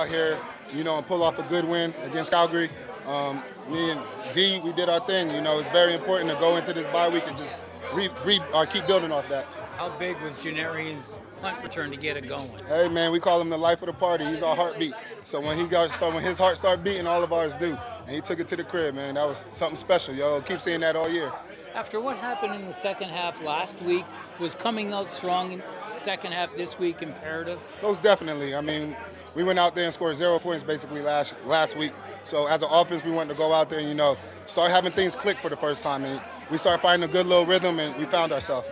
out here, and pull off a good win against Calgary. Me and D, we did our thing. It's very important to go into this bye week and just keep building off that. How big was Janarion's punt return to get it going? Hey man, we call him the life of the party. He's our heartbeat. So when his heart started beating, all of ours do. And he took it to the crib, man. That was something special, yo. Keep seeing that all year. After what happened in the second half last week, was coming out strong in the second half this week imperative? Most definitely. I mean, we went out there and scored 0 points basically last week. So as an offense, we wanted to go out there and, start having things click for the first time. And we started finding a good little rhythm, and we found ourselves.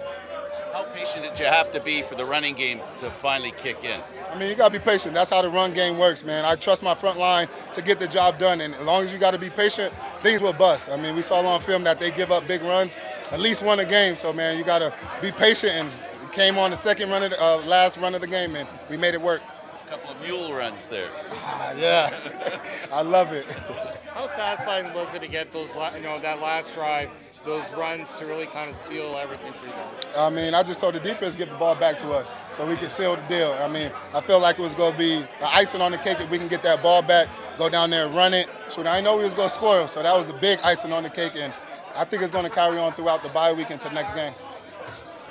How patient did you have to be for the running game to finally kick in? I mean, you got to be patient. That's how the run game works, man. I trust my front line to get the job done, and as long as you got to be patient, things will bust. I mean, we saw on film that they give up big runs, at least one a game. So, man, you got to be patient, and came on the second run of last run of the game, and we made it work. A couple of mule runs there. Yeah, I love it. How satisfying was it to get those, that last drive, those runs to really kind of seal everything for you guys? I mean, I just told the defense to give the ball back to us so we could seal the deal. I mean, I felt like it was going to be the icing on the cake if we can get that ball back, go down there and run it. So I know we was going to score, so that was the big icing on the cake, and I think it's going to carry on throughout the bye week into the next game.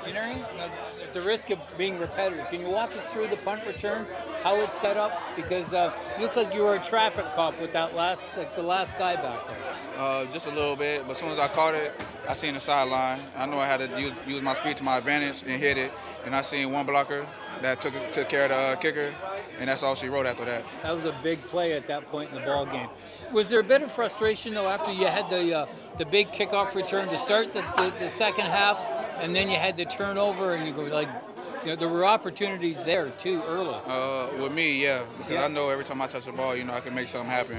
At the risk of being repetitive, can you walk us through the punt return, how it's set up? Because you look like you were a traffic cop with that the last guy back there. Just a little bit, but as soon as I caught it, I seen the sideline. I know I had to use my speed to my advantage and hit it, and I seen one blocker that took care of the kicker, and that's all she wrote after that. That was a big play at that point in the ball game. Was there a bit of frustration though after you had the big kickoff return to start the second half, and then you had the turnover, and you go like, there were opportunities there too early. With me, yeah, because I know every time I touch the ball, I can make something happen.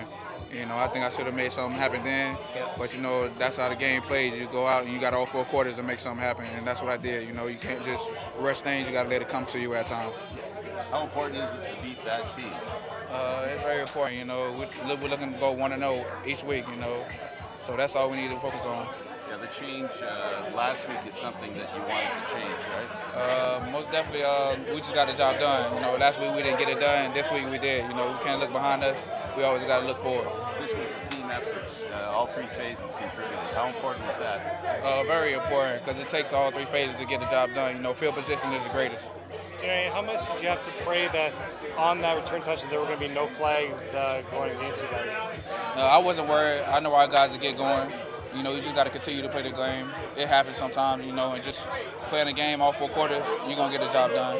I think I should have made something happen then, but that's how the game plays. You go out and you got all 4 quarters to make something happen, and that's what I did. You can't just rush things. You got to let it come to you at times. How important is it to beat that team? It's very important. We're looking to go 1-0 each week. So that's all we need to focus on. Yeah, the change last week is something that you wanted to change, right? Most definitely, we just got the job done. Last week we didn't get it done. This week we did. We can't look behind us. We always got to look forward. This was a team effort. All 3 phases contributed. How important was that? Very important, because it takes all 3 phases to get the job done. Field position is the greatest. How much did you have to pray that on that return touch there were going to be no flags going against you guys? I wasn't worried. I know our guys will get going. You just got to continue to play the game. It happens sometimes, and just playing the game all 4 quarters, you're going to get the job done.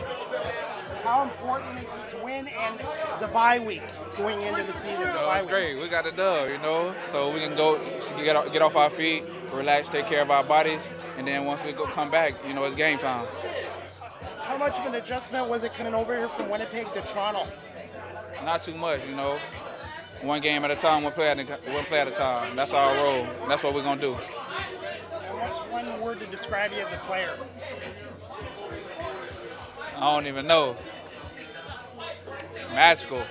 How important is this win and the bye week going into the season? It's great. We got a dub, so we can go get off our feet, relax, take care of our bodies, and then once we come back, it's game time. How much of an adjustment was it coming over here from Winnipeg to Toronto? Not too much, One game at a time, one play at a time. That's our role. That's what we're going to do. What's one word to describe you as a player? I don't even know. Magical.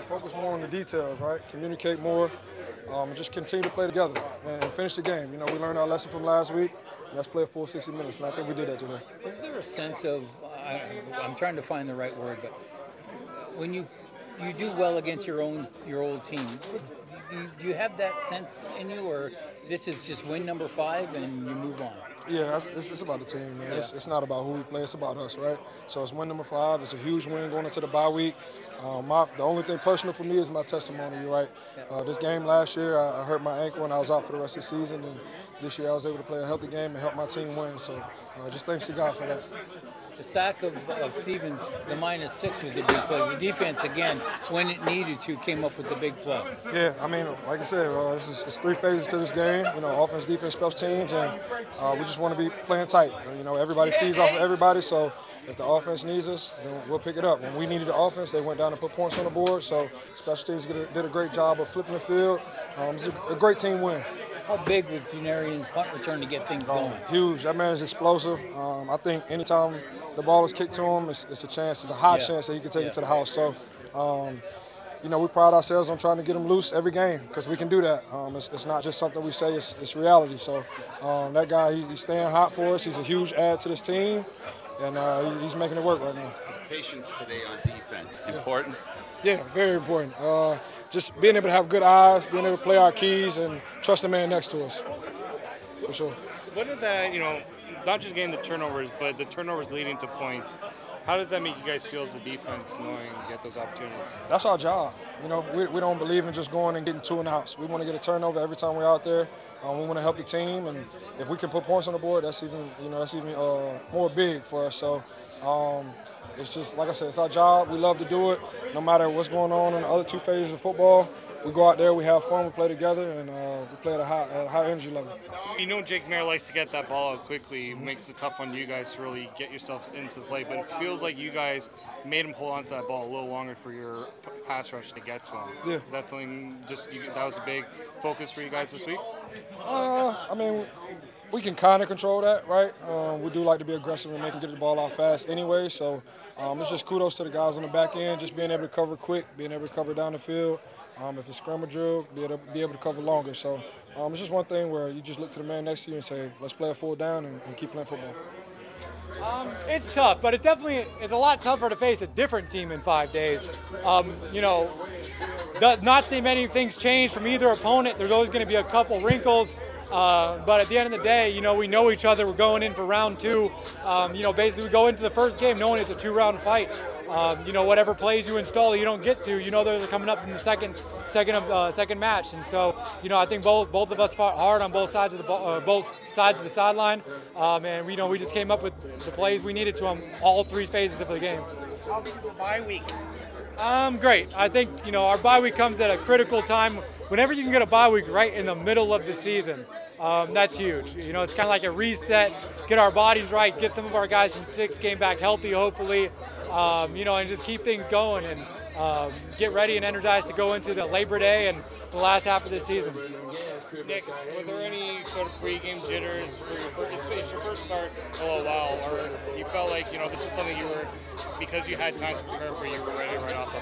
Focus more on the details, right? Communicate more, and just continue to play together and finish the game. We learned our lesson from last week. Let's play a full 60 minutes, and I think we did that today. Is there a sense of, I'm trying to find the right word, but when you do well against your old team, do you have that sense in you, or this is just win number 5 and you move on? Yeah, it's about the team, man. Yeah. It's not about who we play, it's about us, right? So it's win number 5. It's a huge win going into the bye week. The only thing personal for me is my testimony, right? This game last year, I hurt my ankle and I was out for the rest of the season. And this year I was able to play a healthy game and help my team win. So just thanks to God for that. The sack of Stevens, the -6 was the big play. The defense, again, when it needed to, came up with the big play. Yeah, I mean, like I said, it's 3 phases to this game. Offense, defense, special teams, and we just want to be playing tight. Everybody feeds off of everybody, so if the offense needs us, then we'll pick it up. When we needed the offense, they went down and put points on the board, so special teams did a great job of flipping the field. It's a great team win. How big was Janarion's punt return to get things going? Huge. That man is explosive. I think anytime the ball is kicked to him, it's a chance. It's a high chance that he can take it to the house. So, we pride ourselves on trying to get him loose every game because we can do that. It's not just something we say, it's reality. So that guy, he's staying hot for us. He's a huge add to this team, and he's making it work right now. Patience today on defense, important? Yeah, very important. Just being able to have good eyes, being able to play our keys, and trust the man next to us, for sure. What are the, not just getting the turnovers, but the turnovers leading to points? How does that make you guys feel as a defense, knowing you get those opportunities? That's our job. We don't believe in just going and getting 2 in the house. We want to get a turnover every time we're out there. We want to help the team, and if we can put points on the board, that's even more big for us. So it's just, like I said, it's our job. We love to do it, no matter what's going on in the other 2 phases of football. We go out there, we have fun, we play together, and we play at a high energy level. Jake Mayer likes to get that ball out quickly. It makes it tough on you guys to really get yourselves into the play, but it feels like you guys made him hold on to that ball a little longer for your pass rush to get to him. Yeah. That's something that was a big focus for you guys this week? We can kind of control that, right? We do like to be aggressive and make them get the ball out fast anyway, so it's just kudos to the guys on the back end, just being able to cover quick, being able to cover down the field. If it's scramble drill, be able to cover longer. So it's just one thing where you just look to the man next to you and say, let's play a full down and keep playing football. It's tough, but it's a lot tougher to face a different team in 5 days. Not that many things change from either opponent. There's always going to be a couple wrinkles. But at the end of the day, we know each other. We're going in for round 2. Basically we go into the first game knowing it's a 2-round fight. Whatever plays you install, you don't get to. They're coming up in the second match, and so I think both of us fought hard on both sides of the sideline, and we just came up with the plays we needed to on all 3 phases of the game. How big is the bye week? Great. I think our bye week comes at a critical time. Whenever you can get a bye week right in the middle of the season, that's huge. It's kind of like a reset, get our bodies right, get some of our guys from 6 game back healthy, hopefully, and just keep things going and get ready and energized to go into the Labor Day and the last half of the season. Nick, were there any sort of pregame jitters for it's your first start in a little while, or you felt like this is something because you had time to prepare for, you were ready right off the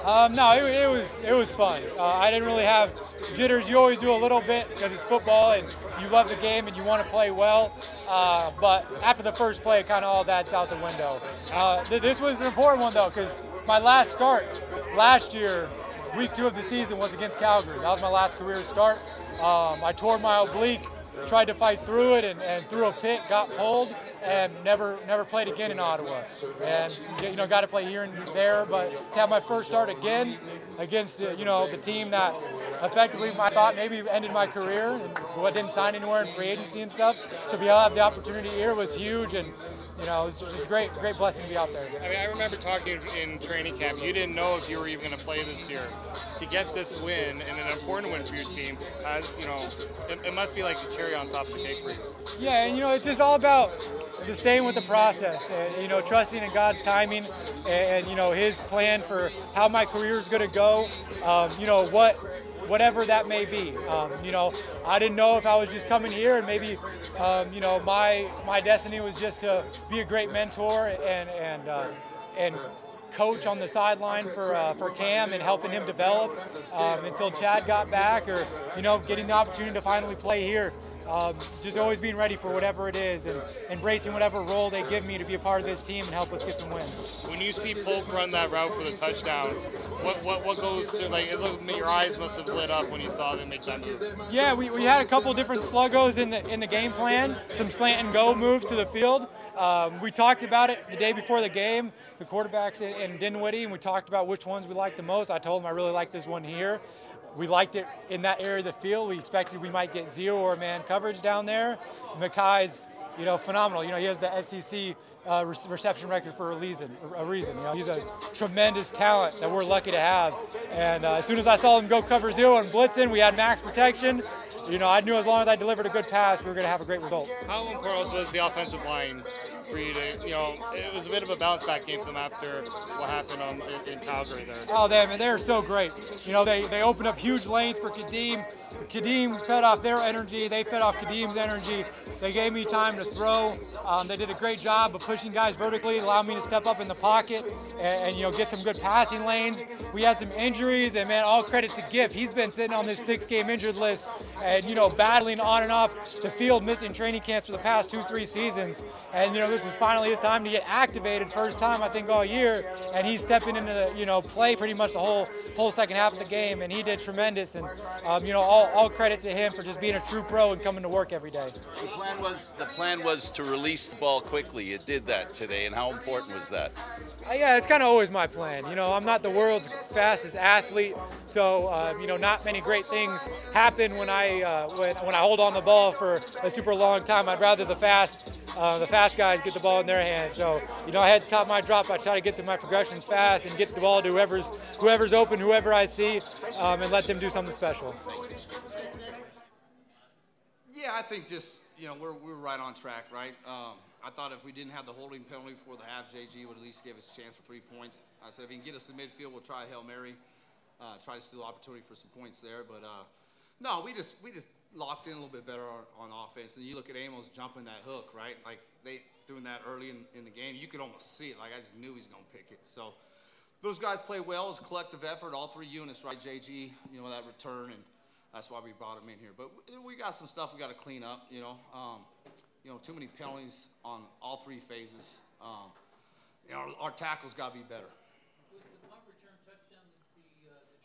bat? No, it was fun. I didn't really have jitters. You always do a little bit because it's football and you love the game and you want to play well. But after the first play, kind of all that's out the window. This was an important one though, because my last start last year, week 2 of the season, was against Calgary. That was my last career start. I tore my oblique, tried to fight through it and through a pit, got pulled, and never played again in Ottawa. And got to play here and there, but to have my first start again against the team that effectively I thought maybe ended my career and didn't sign anywhere in free agency and stuff. So to have the opportunity here was huge, and it was just a great blessing to be out there. I remember talking in training camp. You didn't know if you were even going to play this year. To get this win, and an important win for your team, it must be like the cherry on top of the cake for you. Yeah, and it's just all about just staying with the process, and trusting in God's timing, and His plan for how my career is going to go. Whatever that may be. I didn't know if I was just coming here and maybe, my destiny was just to be a great mentor and coach on the sideline for Cam and helping him develop until Chad got back, or getting the opportunity to finally play here. Just always being ready for whatever it is and embracing whatever role they give me to be a part of this team and help us get some wins. When you see Polk run that route for the touchdown, what goes through, your eyes must have lit up when you saw them make that move? Yeah, we had a couple different sluggos in the game plan, some slant and go moves to the field. We talked about it the day before the game, the quarterbacks and Dinwiddie, and we talked about which ones we liked the most. I told him I really like this one here. We liked it in that area of the field. We expected we might get 0 or man coverage down there. Makai's, phenomenal. He has the SEC reception record for a reason. He's a tremendous talent that we're lucky to have. And as soon as I saw him go cover 0 and blitzing, we had max protection. I knew as long as I delivered a good pass, we were going to have a great result. How important was the offensive line for you to, it was a bit of a bounce back game for them after what happened in Calgary there? Oh, they're so great. They opened up huge lanes for Kadeem. Kadeem fed off their energy. They fed off Kadeem's energy. They gave me time to throw. They did a great job of pushing guys vertically, allowed me to step up in the pocket and get some good passing lanes. We had some injuries, and man, all credit to Giff. He's been sitting on this 6-game injured list and battling on and off the field, missing training camps for the past 2-3 seasons. And this is finally his time to get activated, first time I think all year, and he's stepping into the play pretty much the whole second half of the game, and he did tremendous. And all credit to him for just being a true pro and coming to work every day. The plan was to release the ball quickly. It did that today, and how important was that? Yeah, it's kind of always my plan. I'm not the world's fastest athlete, so not many great things happen when I hold on the ball for a super long time. I'd rather the fast guys get the ball in their hands. So I had to top my drop. I try to get through my progressions fast and get the ball to whoever's open, whoever I see, and let them do something special. Yeah, I think just we're right on track, right? I thought if we didn't have the holding penalty before the half, JG would at least give us a chance for 3 points. I said if he can get us to midfield, we'll try a Hail Mary, try to steal opportunity for some points there. But no, we just locked in a little bit better on offense. And you look at Amos jumping that hook, right? Like they doing that early in the game, you could almost see it. Like I just knew he was going to pick it. So those guys play well. It was a collective effort, all 3 units, right? JG, that return, and that's why we brought him in here. But we got some stuff we got to clean up. Too many penalties on all 3 phases. Our tackles got to be better. Was the punt return touchdown the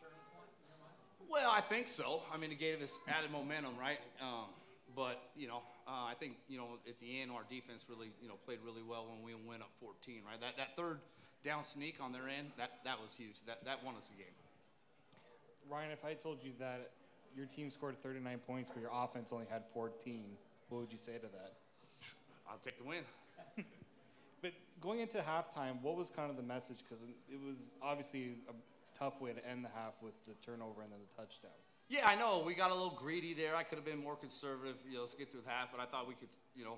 turning point in your mind? Well, I think so. I mean, it gave us added momentum, right? I think at the end our defense really played really well when we went up 14, right? That third down sneak on their end, that was huge. That won us the game. Ryan, if I told you that your team scored 39 points but your offense only had 14, what would you say to that? I'll take the win. But going into halftime, what was kind of the message? Because it was obviously a tough way to end the half with the turnover and then the touchdown. Yeah, I know. We got a little greedy there. I could have been more conservative, let's get through the half, but I thought we could,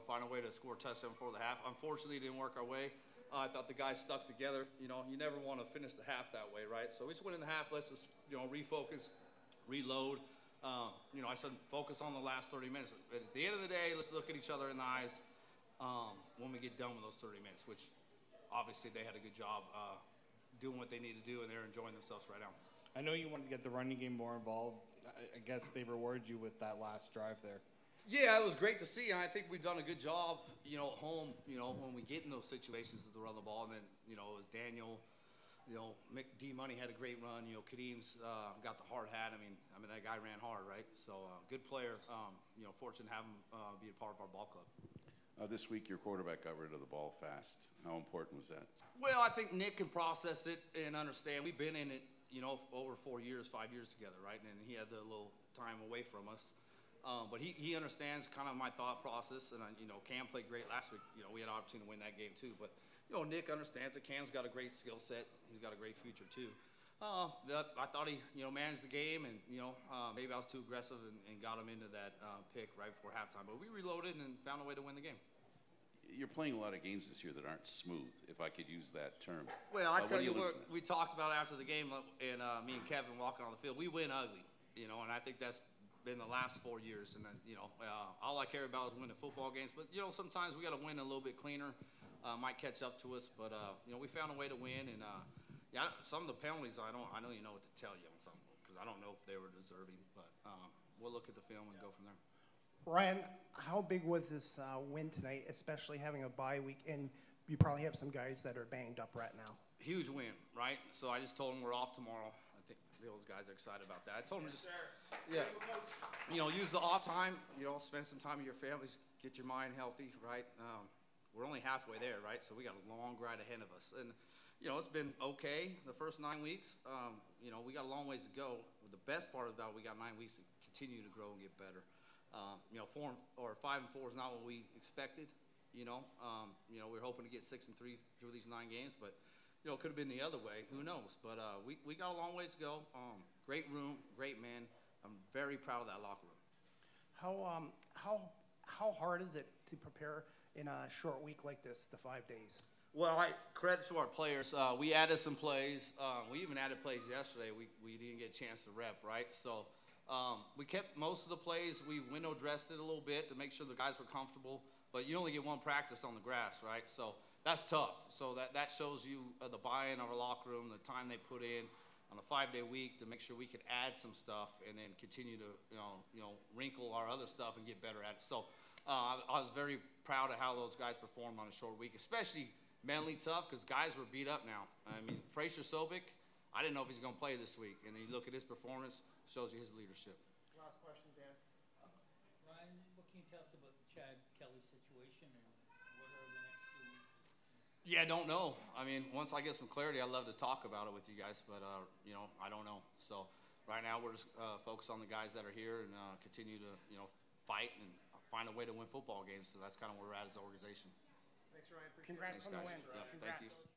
find a way to score a touchdown before the half. Unfortunately, it didn't work our way. I thought the guys stuck together. You never want to finish the half that way, right? So we just went in the half. Let's just, refocus, reload. I said focus on the last 30 minutes. But at the end of the day, let's look at each other in the eyes when we get done with those 30 minutes, which obviously they had a good job doing what they need to do, and they're enjoying themselves right now. I know you wanted to get the running game more involved. I guess they rewarded you with that last drive there. Yeah, it was great to see, and I think we've done a good job, at home, when we get in those situations to run the ball, and then, it was Daniel, D-Money had a great run, Kadeem's got the hard hat. I mean, that guy ran hard, right? So, good player, fortunate to have him be a part of our ball club. This week, your quarterback got rid of the ball fast. How important was that? Well, I think Nick can process it and understand. We've been in it, over 4 years, 5 years together, right? And he had a little time away from us. But he understands kind of my thought process. And, Cam played great last week. We had an opportunity to win that game too. But, Nick understands that Cam's got a great skill set. He's got a great future too. I thought he, managed the game, and, maybe I was too aggressive and got him into that pick right before halftime. But we reloaded and found a way to win the game. You're playing a lot of games this year that aren't smooth, if I could use that term. Well, I tell you what, we talked about after the game, and me and Kevin walking on the field. We win ugly, and I think that's been the last 4 years. And then, all I care about is winning football games. But, sometimes we got to win a little bit cleaner. Might catch up to us, but we found a way to win. And some of the penalties, I don't know what to tell you on some, because I don't know if they were deserving. But we'll look at the film and go from there. Ryan, how big was this win tonight, especially having a bye week, and you probably have some guys that are banged up right now? Huge win, right? So I just told them we're off tomorrow. I think those guys are excited about that. I told them use the off time, spend some time with your families, get your mind healthy, right? We're only halfway there, right? So we got a long ride ahead of us. And, it's been okay the first 9 weeks. We got a long ways to go. The best part about it, we got 9 weeks to continue to grow and get better. 5 and 4 is not what we expected. We're hoping to get 6 and 3 through these 9 games, but it could have been the other way. Who knows? But we got a long ways to go. Great room, great men. I'm very proud of that locker room. How hard is it to prepare in a short week like this, the 5 days? Well, credit to our players. We added some plays. We even added plays yesterday. We didn't get a chance to rep, right? So We kept most of the plays. We window dressed it a little bit to make sure the guys were comfortable, but you only get one practice on the grass, right? So that's tough. So that shows you the buy-in of our locker room, the time they put in on a 5-day week to make sure we could add some stuff and then continue to, wrinkle our other stuff and get better at it. So I was very proud of how those guys performed on a short week, especially mentally tough because guys were beat up now. I mean, Fraser Sobek, I didn't know if he's going to play this week, and then you look at his performance, shows you his leadership. Last question, Dan. Ryan, what can you tell us about the Chad Kelly situation, and what are the next 2 weeks? Yeah, I don't know. I mean, once I get some clarity, I'd love to talk about it with you guys, but, I don't know. So right now we're just focused on the guys that are here and continue to, fight and find a way to win football games. So that's kind of where we're at as an organization. Thanks, Ryan. Congrats Thanks, on the guys. win. Yeah, Congrats. thank you.